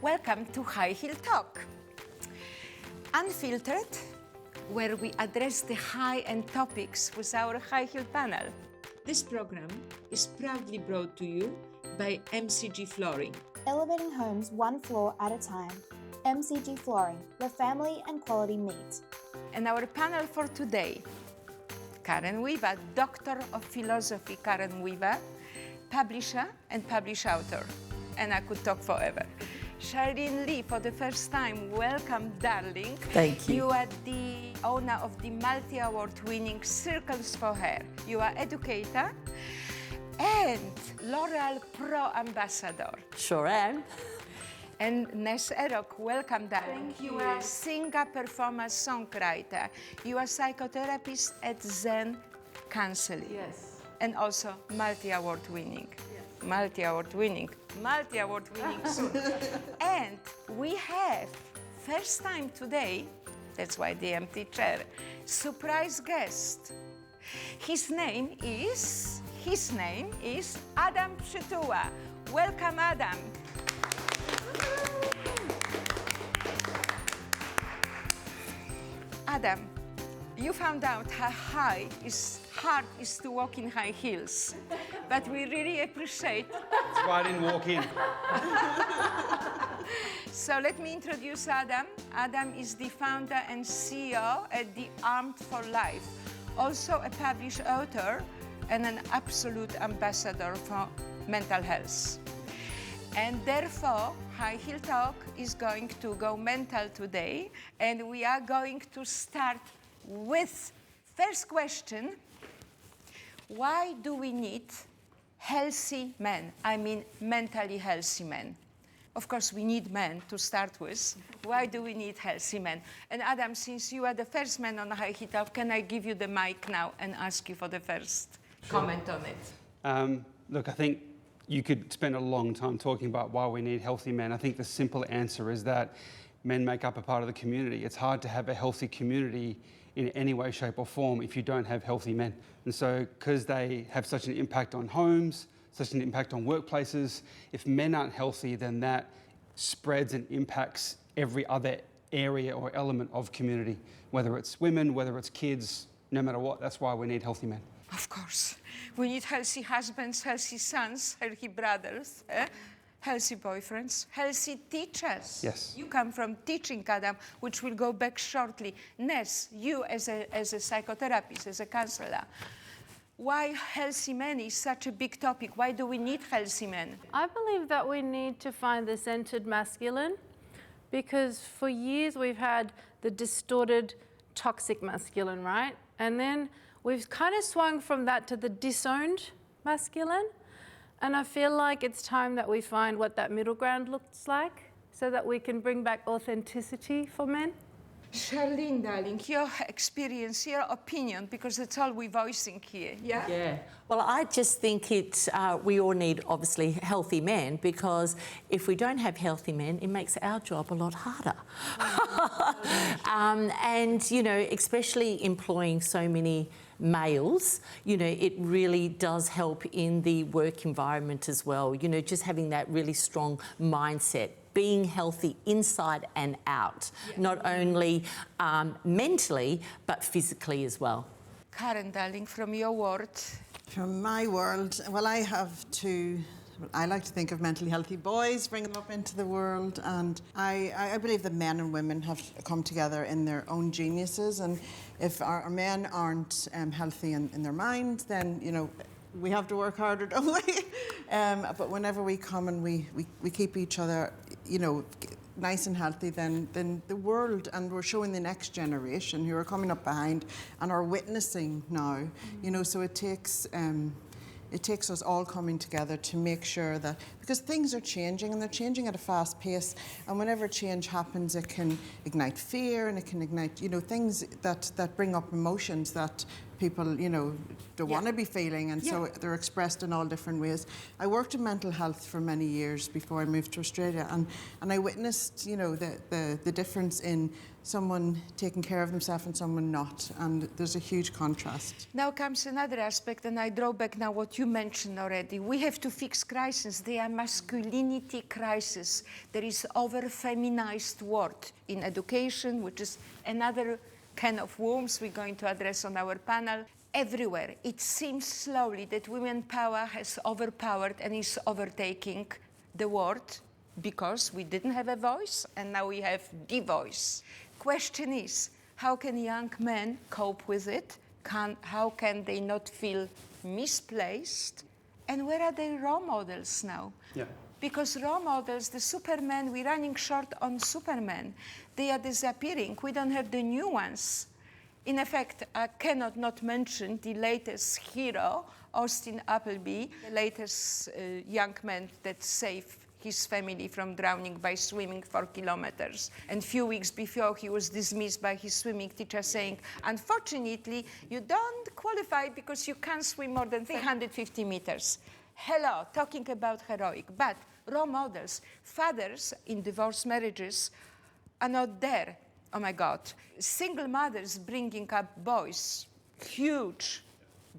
Welcome to High Heel Talk. Unfiltered, where we address the high-end topics with our high heel panel. This program is proudly brought to you by MCG Flooring. Elevating homes one floor at a time. MCG Flooring, where family and quality meet. And our panel for today, Karen Weaver, Doctor of Philosophy Karen Weaver, publisher and published author. And I could talk forever. Charlene Lee, for the first time, welcome, darling. Thank you. You are the owner of the multi-award-winning Circles for Hair. You are educator and L'Oreal Pro Ambassador. Sure am. And Ness Erok, welcome, darling. Thank you. You are singer, performer, songwriter. You are psychotherapist at Zen Counseling. Yes. And also multi-award-winning. Yes. Multi-award-winning soon. And we have, first time today, that's why the empty chair, surprise guest. His name is Adam Przytuła. Welcome, Adam. Adam, you found out how hard is to walk in high heels, but we really appreciate. That's why I didn't walk in. So let me introduce Adam. Adam is the founder and CEO at the Armed for Life, also a published author and an absolute ambassador for mental health. And therefore, High Heel Talk is going to go mental today, and we are going to start with first question. Why do we need healthy men? I mean, mentally healthy men. Of course, we need men to start with. Why do we need healthy men? And Adam, since you are the first man on High Heel Talk, can I give you the mic now and ask you for the first comment on it? Look, I think you could spend a long time talking about why we need healthy men. I think the simple answer is that men make up a part of the community. It's hard to have a healthy community in any way, shape or form if you don't have healthy men. And so, because they have such an impact on homes, such an impact on workplaces, if men aren't healthy, then that spreads and impacts every other area or element of community, whether it's women, whether it's kids, no matter what. That's why we need healthy men. Of course. We need healthy husbands, healthy sons, healthy brothers, healthy boyfriends, healthy teachers. Yes. You come from teaching, Adam, which will go back shortly. Ness, you as a psychotherapist, as a counselor, why healthy men is such a big topic? Why do we need healthy men? I believe that we need to find the centered masculine, because for years we've had the distorted toxic masculine, right? And then we've kind of swung from that to the disowned masculine. And I feel like it's time that we find what that middle ground looks like so that we can bring back authenticity for men. Charlene, darling, your experience, your opinion, because that's all we're voicing here, yeah? Yeah. Well, I just think we all need, obviously, healthy men, because if we don't have healthy men, it makes our job a lot harder. And, you know, especially employing so many males, you know, it really does help in the work environment as well. You know, just having that really strong mindset, being healthy inside and out, not only mentally, but physically as well. Karen, darling, from your world. From my world, well, I like to think of mentally healthy boys, bring them up into the world, and I believe that men and women have come together in their own geniuses, and if our men aren't healthy in their mind, then, you know, we have to work harder, don't we? But whenever we come and we keep each other, you know, nice and healthy, then the world, and we're showing the next generation who are coming up behind and are witnessing now, you know, so it takes us all coming together to make sure that, because things are changing and they're changing at a fast pace, and whenever change happens, it can ignite fear and it can ignite, you know, things that bring up emotions that people, you know, don't want to be feeling, and so they're expressed in all different ways. I worked in mental health for many years before I moved to Australia, and I witnessed, you know, the difference in someone taking care of themselves and someone not, and there's a huge contrast. Now comes another aspect, and I draw back now what you mentioned already. We have to fix crises. They are masculinity crisis. There is over-feminized word in education, which is another can of worms we're going to address on our panel. Everywhere, it seems slowly that women power has overpowered and is overtaking the world because we didn't have a voice and now we have the voice. Question is, how can young men cope with it? How can they not feel misplaced? And where are their role models now? Yeah. Because role models, the Superman, we're running short on Superman. They are disappearing. We don't have the new ones. In effect, I cannot not mention the latest hero, Austin Appleby, the latest young man that saved his family from drowning by swimming 4 kilometers. And a few weeks before, he was dismissed by his swimming teacher saying, unfortunately, you don't qualify because you can't swim more than 350 meters. Hello, talking about heroic, but role models, fathers in divorced marriages are not there. Oh my God. Single mothers bringing up boys, huge.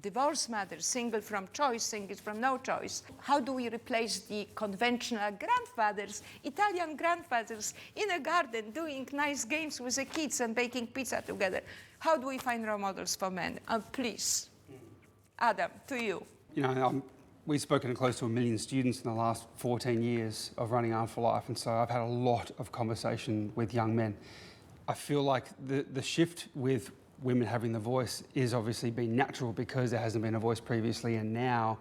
Divorced mothers, single from choice, single from no choice. How do we replace the conventional grandfathers, Italian grandfathers in a garden doing nice games with the kids and baking pizza together? How do we find role models for men? Please, Adam, to you. You know, we've spoken to close to 1 million students in the last 14 years of running Armed for Life, and so I've had a lot of conversation with young men. I feel like the shift with women having the voice is obviously been natural because there hasn't been a voice previously, and now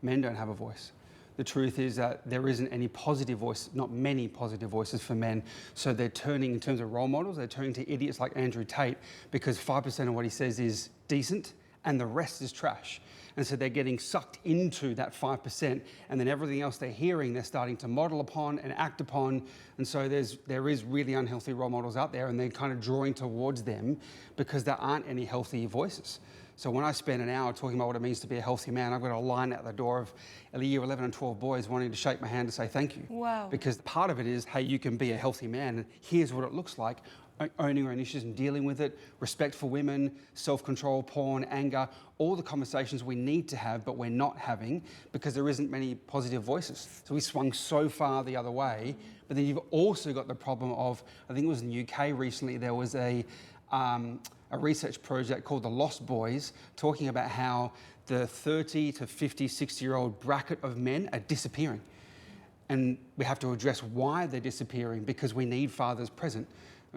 men don't have a voice. The truth is that there isn't any positive voice, not many positive voices for men, so they're turning, in terms of role models, they're turning to idiots like Andrew Tate because 5% of what he says is decent and the rest is trash. And so they're getting sucked into that 5%, and then everything else they're hearing, they're starting to model upon and act upon. And so there is really unhealthy role models out there, and they're kind of drawing towards them because there aren't any healthy voices. So when I spend an hour talking about what it means to be a healthy man, I've got a line out the door of year 11 and 12 boys wanting to shake my hand to say thank you. Wow. Because part of it is, hey, you can be a healthy man, and here's what it looks like. Owning your own issues and dealing with it, respect for women, self-control, porn, anger, all the conversations we need to have but we're not having because there isn't many positive voices. So we swung so far the other way, but then you've also got the problem of, I think it was in the UK recently, there was a research project called The Lost Boys talking about how the 30 to 50, 60-year-old bracket of men are disappearing. And we have to address why they're disappearing because we need fathers present.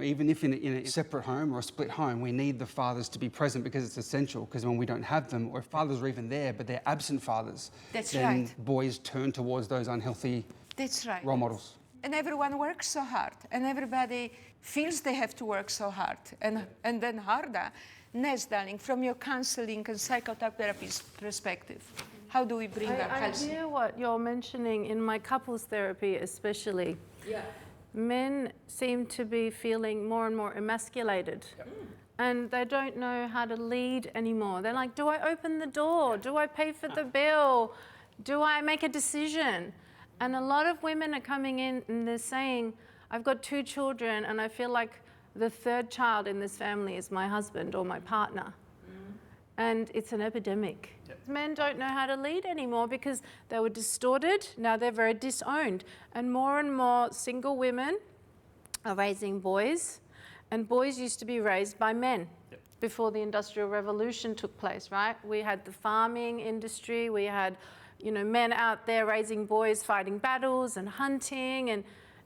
Even if in a separate home or a split home, we need the fathers to be present because it's essential, because when we don't have them, or if fathers are even there, but they're absent fathers, then boys turn towards those unhealthy role models. And everyone works so hard, and everybody feels they have to work so hard, and then harder. Ness, darling, from your counseling and psychotherapy perspective, how do we bring up healthy? I hear what you're mentioning in my couples therapy especially. Yeah. Men seem to be feeling more and more emasculated. Yep. And they don't know how to lead anymore. They're like, do I open the door? Do I pay for the bill? Do I make a decision? And a lot of women are coming in and they're saying, I've got 2 children and I feel like the 3rd child in this family is my husband or my partner. And it's an epidemic. Yep. Men don't know how to lead anymore because they were distorted, now they're very disowned. And more single women are raising boys, and boys used to be raised by men before the Industrial Revolution took place, right? We had the farming industry, we had, men out there raising boys, fighting battles and hunting,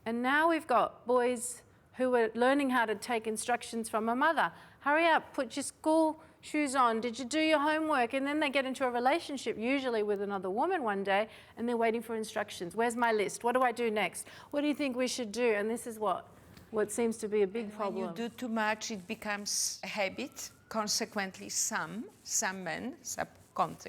and now we've got boys who are learning how to take instructions from a mother. Hurry up, put your school shoes on, did you do your homework? And then they get into a relationship, usually with another woman one day, and they're waiting for instructions. Where's my list? What do I do next? What do you think we should do? And this is what seems to be a big problem. When you do too much, it becomes a habit. Consequently, some men,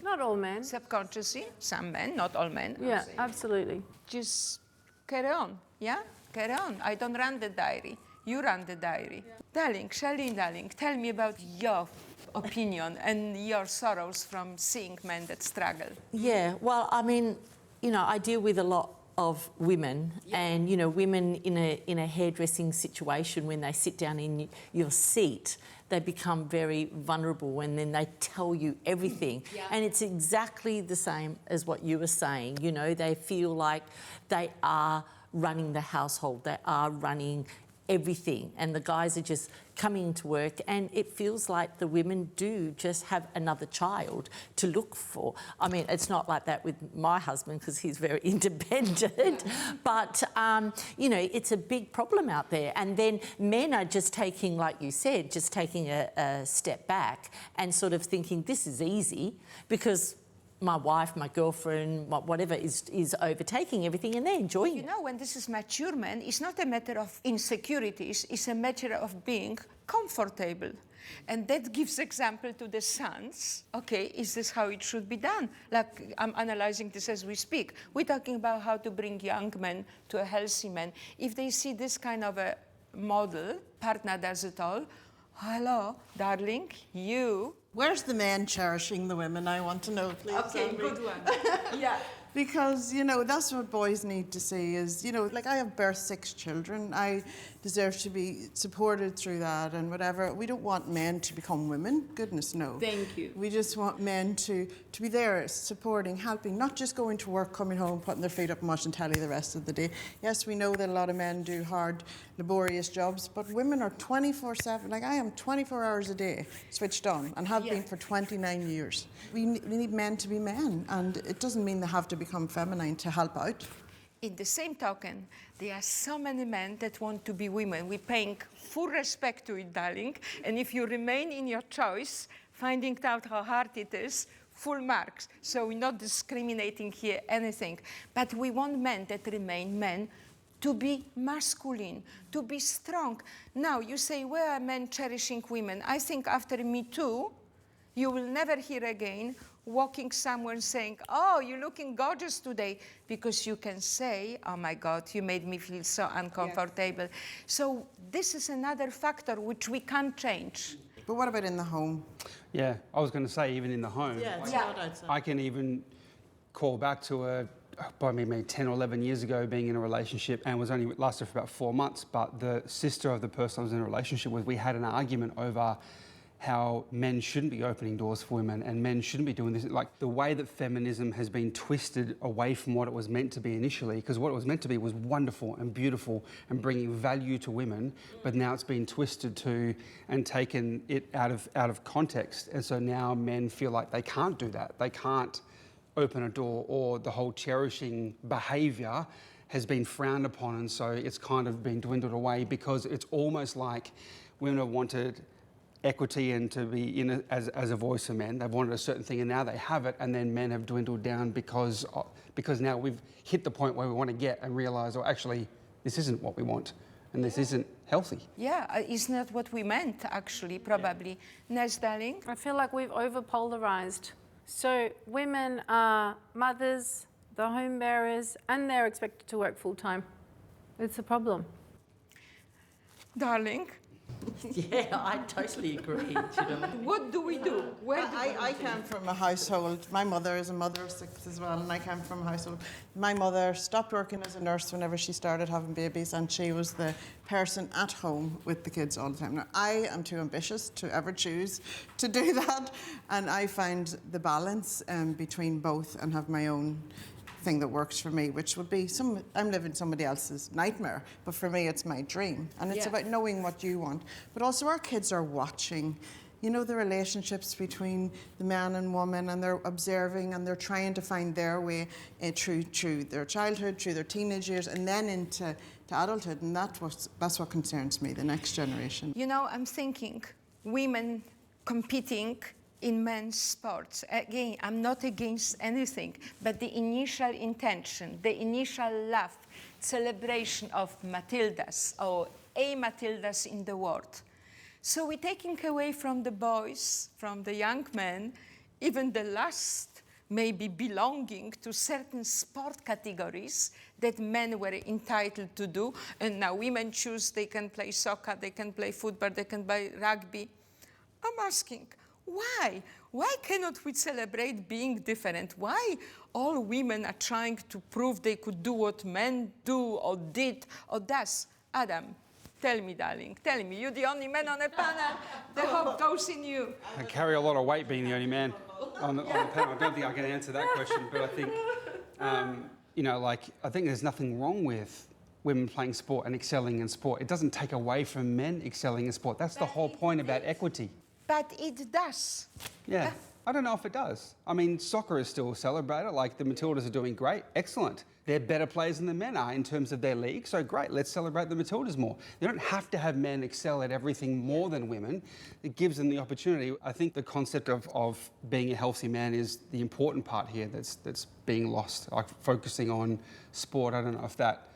not all men. Subconsciously, some men, not all men. Yeah, absolutely. Just carry on, yeah? Carry on. I don't run the diary. You run the diary. Yeah. Darling, Charlene, darling, tell me about your opinion and your sorrows from seeing men that struggle. Yeah, well, I mean, I deal with a lot of women, and women in a hairdressing situation, when they sit down in your seat, they become very vulnerable, and then they tell you everything. And it's exactly the same as what you were saying. They feel like they are running the household, they are running everything, and the guys are just coming into work, and it feels like the women do just have another child to look for. I mean, it's not like that with my husband because he's very independent, but it's a big problem out there. And then men are just taking, like you said, just taking a step back and sort of thinking this is easy because my wife, my girlfriend, whatever is overtaking everything, and they're enjoying it. When this is mature men, it's not a matter of insecurities, it's a matter of being comfortable. And that gives example to the sons. Okay, is this how it should be done? Like, I'm analyzing this as we speak. We're talking about how to bring young men to a healthy man. If they see this kind of a model, partner does it all, hello, darling, you. Where's the men cherishing the women? I want to know, please. Okay, good one. Yeah. Because, that's what boys need to see is, like I have birthed 6 children. I deserve to be supported through that and whatever. We don't want men to become women. Goodness, no. Thank you. We just want men to be there, supporting, helping, not just going to work, coming home, putting their feet up and watching telly the rest of the day. Yes, we know that a lot of men do hard, laborious jobs, but women are 24/7. Like I am 24 hours a day switched on and have been for 29 years. We need men to be men, and it doesn't mean they have to become feminine to help out. In the same token, there are so many men that want to be women. We're paying full respect to it, darling. And if you remain in your choice, finding out how hard it is, full marks. So we're not discriminating here anything. But we want men that remain men to be masculine, to be strong. Now, you say, where are men cherishing women? I think after Me Too, you will never hear again walking somewhere saying, oh, you're looking gorgeous today, because you can say, oh my God, you made me feel so uncomfortable. Yeah. So this is another factor which we can't change. But what about in the home? Yeah, I was going to say even in the home. Yeah, it's what I'd say. I can even call back to maybe 10 or 11 years ago, being in a relationship, and was only lasted for about 4 months, but the sister of the person I was in a relationship with, we had an argument over how men shouldn't be opening doors for women and men shouldn't be doing this. Like the way that feminism has been twisted away from what it was meant to be initially, because what it was meant to be was wonderful and beautiful and bringing value to women, but now it's been twisted to and taken it out of context. And so now men feel like they can't do that. They can't open a door, or the whole cherishing behaviour has been frowned upon, and so it's kind of been dwindled away, because it's almost like women have wanted equity and to be in as a voice for men. They've wanted a certain thing and now they have it, and then men have dwindled down because now we've hit the point where we want to get and realise, oh, actually, this isn't what we want and this isn't healthy. Yeah, it's not what we meant, actually, probably. Yeah. Nes, darling? I feel like we've over-polarised. So women are mothers, the home bearers, and they're expected to work full-time. It's a problem. Darling? Yeah, I totally agree. What do we do? I came from a household, my mother is a mother of 6 as well, and I came from a household. My mother stopped working as a nurse whenever she started having babies, and she was the person at home with the kids all the time. Now, I am too ambitious to ever choose to do that, and I find the balance between both and have my own thing that works for me, which would be I'm living somebody else's nightmare, but for me it's my dream. And it's about knowing what you want. But also our kids are watching, the relationships between the man and woman, and they're observing and they're trying to find their way through their childhood, through their teenage years, and then into adulthood. And that's what concerns me, the next generation. I'm thinking women competing in men's sports. Again, I'm not against anything, but the initial intention, the initial love, celebration of Matildas or a Matildas in the world. So we're taking away from the boys, from the young men, even the lust, maybe belonging to certain sport categories that men were entitled to do. And now women choose, they can play soccer, they can play football, they can play rugby. I'm asking, why? Why cannot we celebrate being different? Why all women are trying to prove they could do what men do or did or does. Adam, tell me, darling, tell me. You're the only man on the panel. The hope goes in you. I carry a lot of weight being the only man on the panel. I don't think I can answer that question, but I think, I think there's nothing wrong with women playing sport and excelling in sport. It doesn't take away from men excelling in sport. That's the whole point about equity. But it does. Yeah. I don't know if it does. I mean, soccer is still celebrated. Like, the Matildas are doing great. Excellent. They're better players than the men are in terms of their league. So great, let's celebrate the Matildas more. They don't have to have men excel at everything more than women. It gives them the opportunity. I think the concept of being a healthy man is the important part here that's being lost. Like, focusing on sport, I don't know if that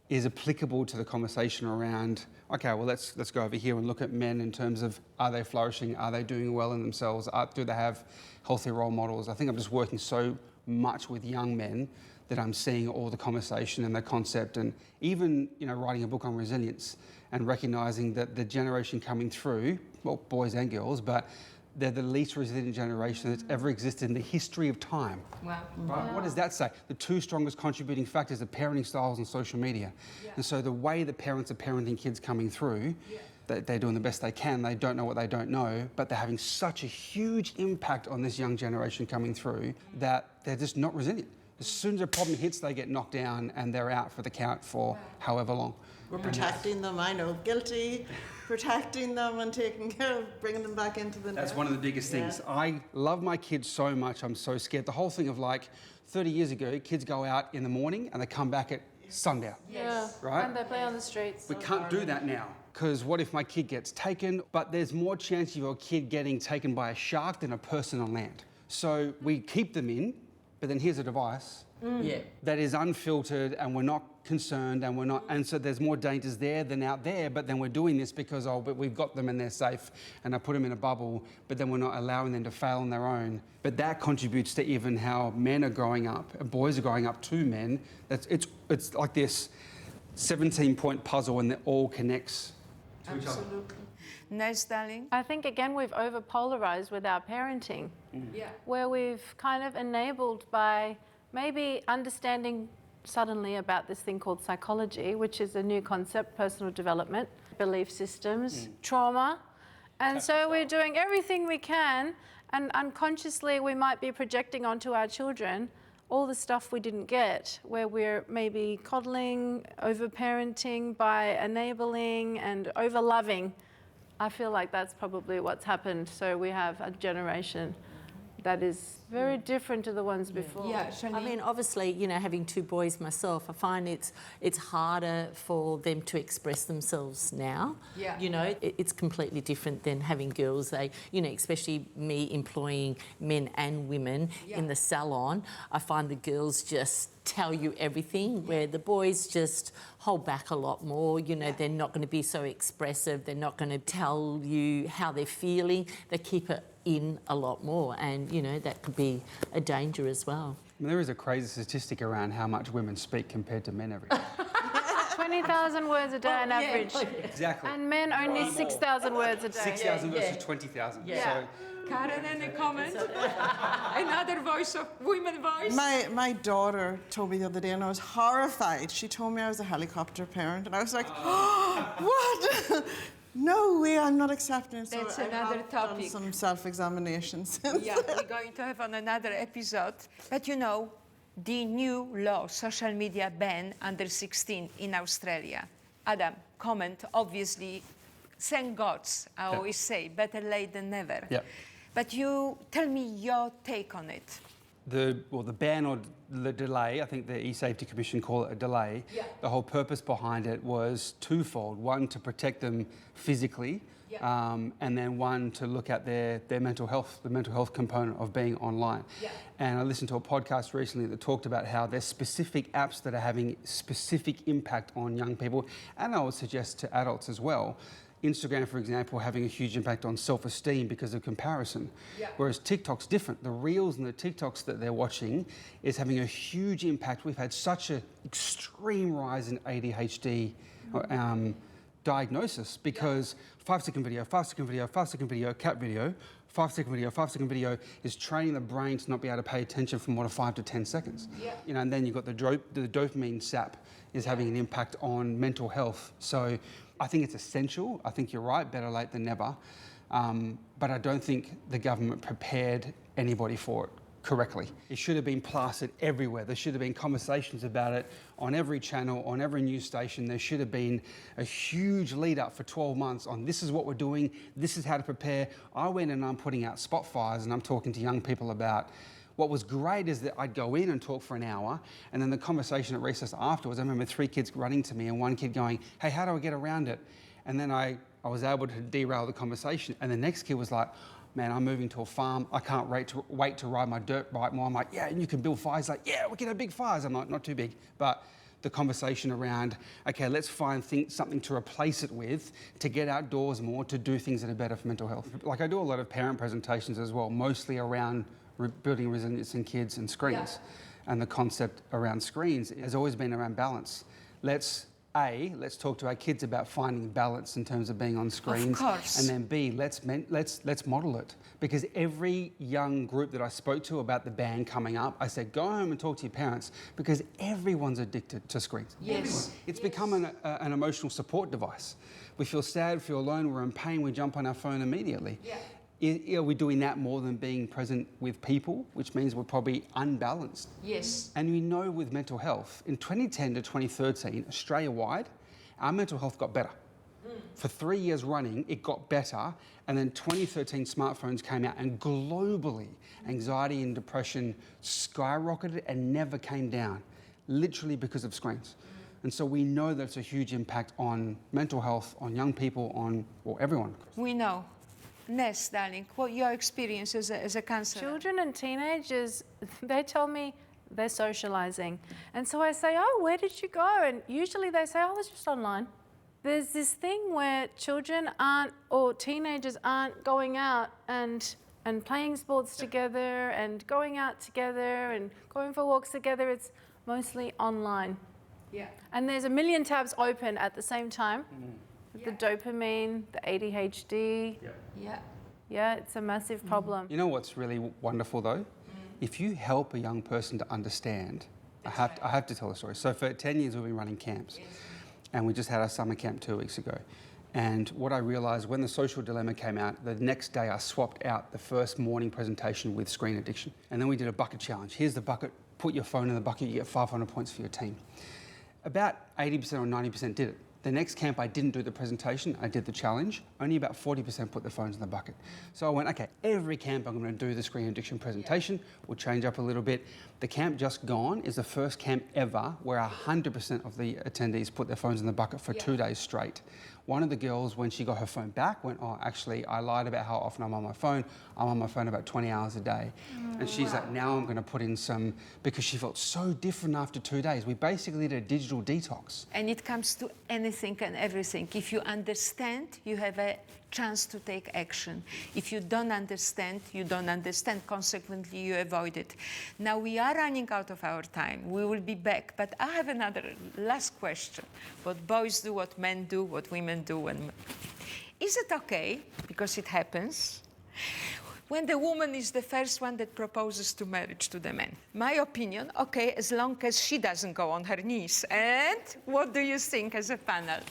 is applicable to the conversation around, okay, well, let's go over here and look at men in terms of, are they flourishing? Are they doing well in themselves? Do they have healthy role models? I think I'm just working so much with young men that I'm seeing all the conversation and the concept, and even, writing a book on resilience and recognising that the generation coming through, well, boys and girls, but they're the least resilient generation that's ever existed in the history of time. Wow. Right? Wow. What does that say? The two strongest contributing factors are parenting styles and social media. And so the way that parents are parenting kids coming through, they're doing the best they can. They don't know what they don't know, but they're having such a huge impact on this young generation coming through that they're just not resilient. As soon as a problem hits, they get knocked down and they're out for the count for however long. We're protecting them, I know, guilty, protecting them and taking care of, bringing them back into the net. That's one of the biggest things. I love my kids so much, I'm so scared. The whole thing of 30 years ago, kids go out in the morning and they come back at sundown. Yeah, right? and they play on the streets. We can't do that now, because what if my kid gets taken? But there's more chance of your kid getting taken by a shark than a person on land. So we keep them in, but then here's a device that is unfiltered, and we're not concerned, and so there's more dangers there than out there, but then we're doing this because, but we've got them and they're safe, and I put them in a bubble, but then we're not allowing them to fail on their own. But that contributes to even how men are growing up, and boys are growing up to men. It's like this 17-point puzzle, and it all connects to each other. Nice, darling. I think, again, we've over-polarised with our parenting, where we've kind of enabled by maybe understanding suddenly about this thing called psychology, which is a new concept, personal development, belief systems, trauma. And so we're doing everything we can, and unconsciously we might be projecting onto our children all the stuff we didn't get, where we're maybe coddling, over-parenting by enabling and over-loving. I feel like that's probably what's happened. So we have a generation that is very different to the ones before. Yeah, I mean, obviously, having two boys myself, I find it's harder for them to express themselves now. Yeah. It's completely different than having girls. They, especially me employing men and women in the salon, I find the girls just tell you everything, where the boys just hold back a lot more. They're not going to be so expressive. They're not going to tell you how they're feeling. They keep it in a lot more, and that could be a danger as well. I mean, there is a crazy statistic around how much women speak compared to men every day. 20,000 words a day on average. Exactly. And men only 6,000 words a day. 6,000 versus 20,000. Yeah. Karen, any comment? Another voice of women voice? My daughter told me the other day, and I was horrified. She told me I was a helicopter parent, and I was like, oh, what? No way, I'm not accepting it. So That's I another have topic. done some self-examinations. Yeah, we're going to have on another episode. But the new law, social media ban under 16 in Australia. Adam, comment, obviously, thank God, I always say, better late than never. Yeah. But you tell me your take on it. The ban or the delay, I think the eSafety Commission call it a delay. Yeah. The whole purpose behind it was twofold. One, to protect them physically, and then one, to look at their mental health, the mental health component of being online. Yeah. And I listened to a podcast recently that talked about how there's specific apps that are having specific impact on young people, and I would suggest to adults as well. Instagram, for example, having a huge impact on self-esteem because of comparison. Yeah. Whereas TikTok's different. The Reels and the TikToks that they're watching is having a huge impact. We've had such an extreme rise in ADHD, diagnosis because 5-second video, 5-second video, 5-second video, cat video, 5-second video, 5-second video is training the brain to not be able to pay attention for more than 5 to 10 seconds. Yeah. You know, and then you've got the dopamine sap is having an impact on mental health. So I think it's essential. I think you're right, better late than never. But I don't think the government prepared anybody for it correctly. It should have been plastered everywhere. There should have been conversations about it on every channel, on every news station. There should have been a huge lead up for 12 months on this is what we're doing, this is how to prepare. I went and I'm putting out spot fires and I'm talking to young people about. What was great is that I'd go in and talk for an hour, and then the conversation at recess afterwards, I remember 3 kids running to me and one kid going, hey, how do I get around it? And then I was able to derail the conversation. And the next kid was like, man, I'm moving to a farm. I can't wait to ride my dirt bike more. I'm like, yeah, and you can build fires. Like, yeah, we can have big fires. I'm like, not too big. But the conversation around, okay, let's find something to replace it with, to get outdoors more, to do things that are better for mental health. Like I do a lot of parent presentations as well, mostly around building resilience in kids and screens. Yeah. And the concept around screens has always been around balance. Let's talk to our kids about finding balance in terms of being on screens. Of course. And then B, let's model it. Because every young group that I spoke to about the ban coming up, I said, go home and talk to your parents because everyone's addicted to screens. Yes. Everyone. It's become an emotional support device. We feel sad, feel alone, we're in pain, we jump on our phone immediately. Yeah. Are we doing that more than being present with people, which means we're probably unbalanced? Yes. And we know with mental health, in 2010 to 2013, Australia-wide, our mental health got better. For 3 years running, it got better. And then 2013, smartphones came out, and globally, anxiety and depression skyrocketed and never came down, literally because of screens. And so we know that it's a huge impact on mental health, on young people, on everyone. We know. Ness, darling, what your experience as a counselor? Children and teenagers, they tell me they're socializing. And so I say, oh, where did you go? And usually they say, oh, I was just online. There's this thing where children aren't, or teenagers aren't going out and playing sports together and going out together and going for walks together. It's mostly online. Yeah. And there's a million tabs open at the same time. The dopamine, the ADHD. Yeah, it's a massive problem. You know what's really wonderful though? If you help a young person to understand, I have to tell a story. So for 10 years we've been running camps, and we just had our summer camp 2 weeks ago. And what I realised when the social dilemma came out, the next day I swapped out the first morning presentation with screen addiction. And then we did a bucket challenge. Here's the bucket, put your phone in the bucket, you get 500 points for your team. About 80% or 90% did it. The next camp, I didn't do the presentation, I did the challenge. Only about 40% put their phones in the bucket. So I went, okay, every camp I'm going to do the screen addiction presentation. We'll change up a little bit. The camp just gone is the first camp ever where 100% of the attendees put their phones in the bucket for 2 days straight. One of the girls, when she got her phone back, went, oh, actually, I lied about how often I'm on my phone. I'm on my phone about 20 hours a day. And she's like, now I'm going to put in some, because she felt so different after 2 days. We basically did a digital detox. And it comes to anything and everything. If you understand, you have a chance to take action. If you don't understand, you don't understand. Consequently, you avoid it. Now, we are running out of our time. We will be back. But I have another last question. What boys do, what men do, what women do. And is it okay, because it happens, when the woman is the first one that proposes to marriage to the man? My opinion, okay, as long as she doesn't go on her knees. And what do you think as a panel?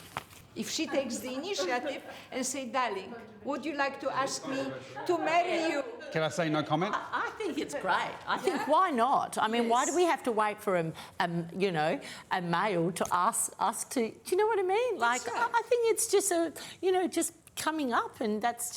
If she takes the initiative and say, darling, would you like to ask me to marry you? Can I say no comment? I think it's great. I think why not? I mean, why do we have to wait for a male to ask us to? Do you know what I mean? Like, right. I think it's just just coming up, and that's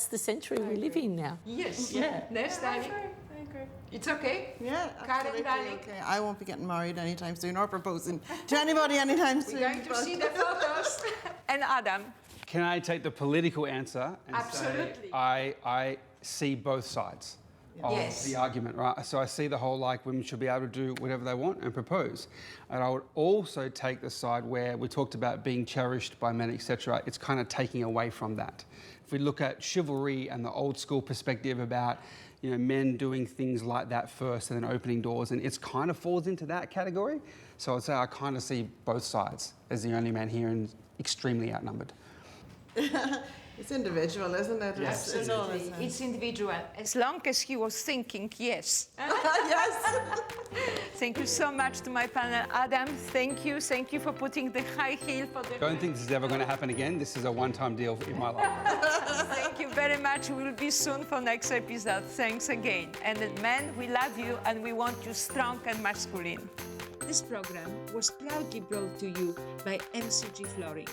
the century we live in now. Yes. Yeah. Yes, darling. I agree. It's okay. Yeah, Karen, absolutely darling. okay. I won't be getting married anytime soon or proposing to anybody anytime soon. We're going to see the photos. And Adam. Can I take the political answer and Absolutely. say I see both sides of Yes. the argument, right? So I see the whole like women should be able to do whatever they want and propose. And I would also take the side where we talked about being cherished by men, etc. It's kind of taking away from that. If we look at chivalry and the old school perspective about, men doing things like that first and then opening doors, and it's kind of falls into that category. So I'd say I kind of see both sides as the only man here and extremely outnumbered. It's individual, isn't it? Yes. It's always, It's individual. As long as he was thinking yes. yes. Thank you so much to my panel. Adam, thank you. Thank you for putting the high heel for the... Don't think this is ever going to happen again. This is a one-time deal in my life. Thank you very much. We'll be soon for next episode. Thanks again. And then, men, we love you and we want you strong and masculine. This program was proudly brought to you by MCG Flooring.